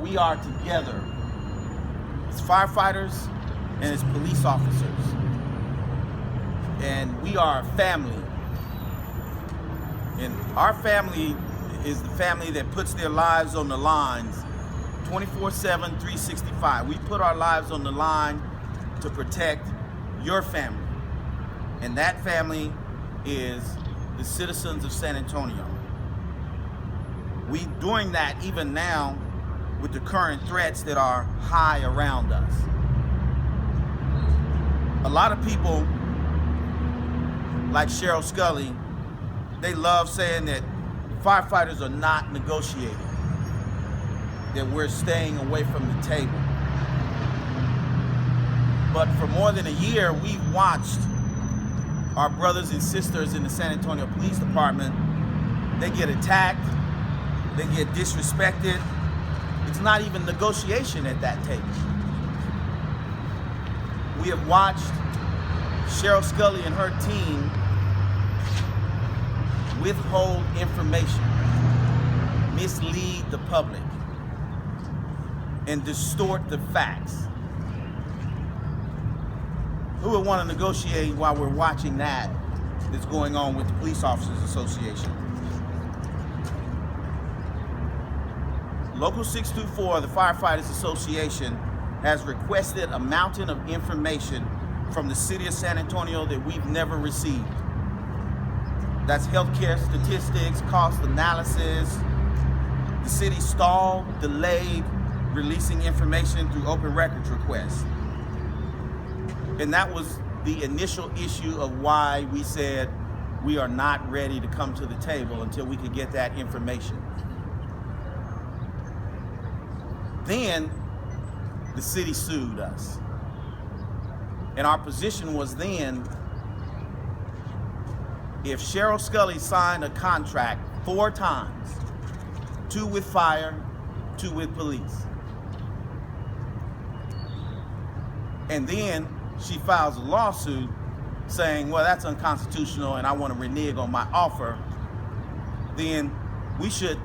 we are together. It's firefighters and it's police officers. And we are a family. And our family is the family that puts their lives on the lines 24/7, 365. We put our lives on the line to protect your family. And that family is the citizens of San Antonio. We doing that even now with the current threats that are high around us. A lot of people, like Cheryl Scully, they love saying that firefighters are not negotiating, that we're staying away from the table. But for more than a year, we've watched our brothers and sisters in the San Antonio Police Department. They get attacked, they get disrespected. It's not even negotiation at that table. We have watched Cheryl Scully and her team withhold information, mislead the public, and distort the facts. Who would want to negotiate while we're watching that's going on with the Police Officers Association? Local 624, the Firefighters Association, has requested a mountain of information from the city of San Antonio that we've never received. That's healthcare statistics, cost analysis. The city stalled, delayed releasing information through open records requests. And that was the initial issue of why we said we are not ready to come to the table until we could get that information. Then the city sued us. And our position was then, if Cheryl Scully signed a contract 4 times, 2 with fire, 2 with police, and then she files a lawsuit saying, well, that's unconstitutional and I want to renege on my offer, then we should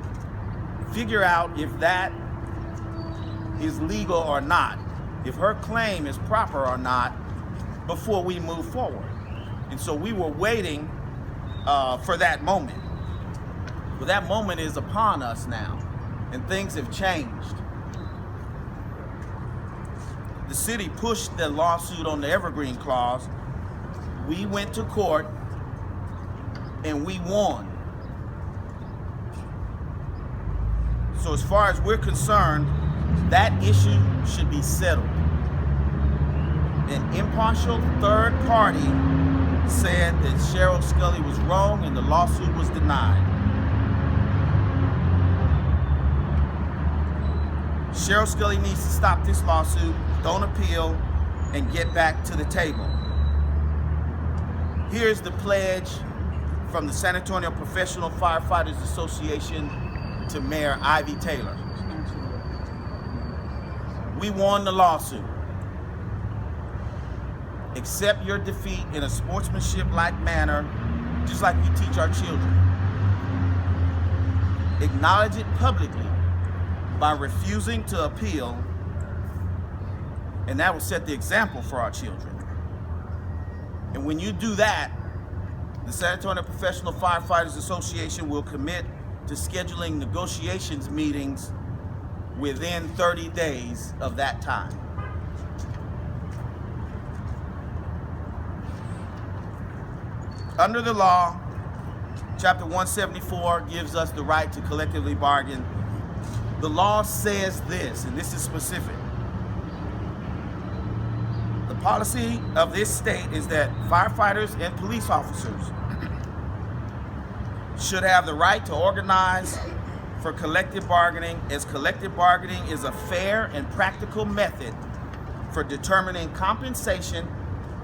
figure out if that is legal or not, if her claim is proper or not, before we move forward. And so we were waiting for that moment. But that moment is upon us now, and things have changed. The city pushed the lawsuit on the Evergreen clause. We went to court and we won. So as far as we're concerned, that issue should be settled. An impartial third party said that Cheryl Scully was wrong and the lawsuit was denied. Cheryl Scully needs to stop this lawsuit, don't appeal, and get back to the table. Here's the pledge from the San Antonio Professional Firefighters Association to Mayor Ivy Taylor. We won the lawsuit. Accept your defeat in a sportsmanship-like manner, just like we teach our children. Acknowledge it publicly by refusing to appeal, and that will set the example for our children. And when you do that, the San Antonio Professional Firefighters Association will commit to scheduling negotiations meetings within 30 days of that time. Under the law, Chapter 174 gives us the right to collectively bargain. The law says this, and this is specific. The policy of this state is that firefighters and police officers should have the right to organize for collective bargaining, as collective bargaining is a fair and practical method for determining compensation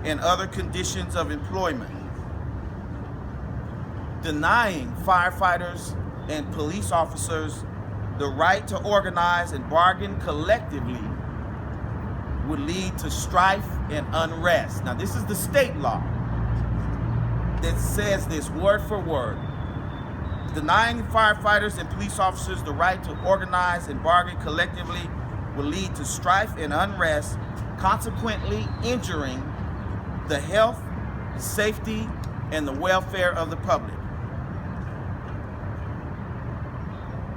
and other conditions of employment. Denying firefighters and police officers the right to organize and bargain collectively would lead to strife and unrest. Now, this is the state law that says this word for word. Denying firefighters and police officers the right to organize and bargain collectively will lead to strife and unrest, consequently injuring the health, safety, and the welfare of the public.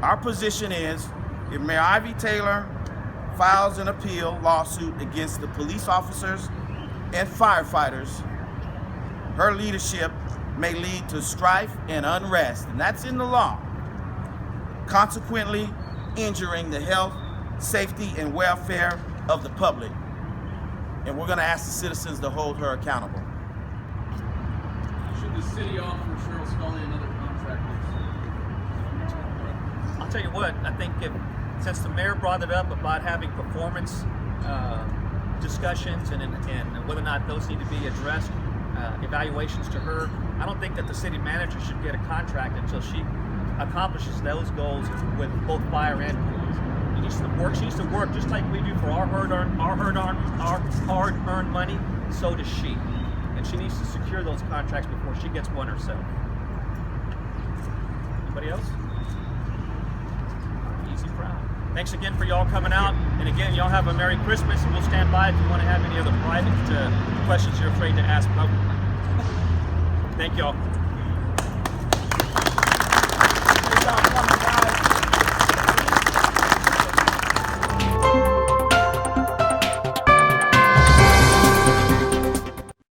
Our position is, if Mayor Ivy Taylor files an appeal lawsuit against the police officers and firefighters, her leadership may lead to strife and unrest, and that's in the law, consequently injuring the health, safety, and welfare of the public. And we're going to ask the citizens to hold her accountable. Should the city offer Cheryl Scully another contract? I'll tell you what, I think since the mayor brought it up about having performance discussions and whether or not those need to be addressed, evaluations to her, I don't think that the city manager should get a contract until she accomplishes those goals with both fire and police. She needs to work just like we do for our hard-earned money. So does she, and she needs to secure those contracts before she gets one herself. Anybody else? Easy crowd. Thanks again for y'all coming out, and again, y'all have a Merry Christmas, and we'll stand by if you want to have any other private questions you're afraid to ask publicly. Thank y'all.